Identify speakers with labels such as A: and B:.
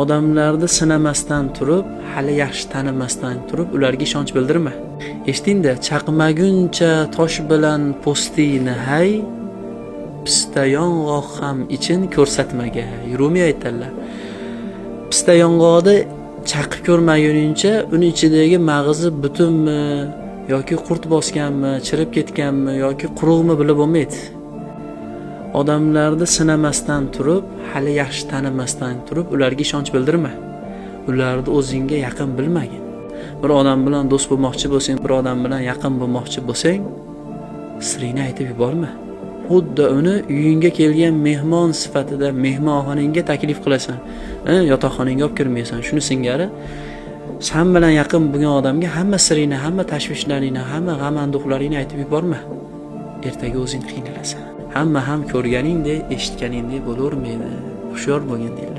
A: Odamlarni sinamasdan turib, hali yaxshi tanimasdan turib, ularga ishonch bildirma. Eshitingda, chaqmaguncha tosh bilan postini hay, pista yong'oq ham ichin ko'rsatmaga. Rumiy aytadilar. Pista yong'oqni chaqib ko'rmaguningcha, uni ichidagi mag'izi butunmi yoki qurt bosganmi, chirib ketganmi yoki quruqmi bilib bo'lmaydi. Odamlarni sinamasdan turib, hali yaxshi tanimasdan turib, ularga ishonch bildirma. Ularni o'zingga yaqin bilmagin. Bir odam bilan do'st bo'lmoqchi bo'lsang, bir odam bilan yaqin bo'lmoqchi bo'lsang, siringni aytib yuborma. Xuddi uni uyingga kelgan mehmon sifatida mehmonxonangga taklif qilasan. Yotoqxonangga olib kirmaysan. Shuni singari sen bilan yaqin bo'lgan odamga hamma siringni, hamma tashvishlaringni, hamma g'am-anduhlaringni aytib yuborma. Ertaga o'zing qiynalasan. Hamma ham ko'rganingdek, eshitganingdek bo'lavermaydi. Hushyor bo'lgin deydi.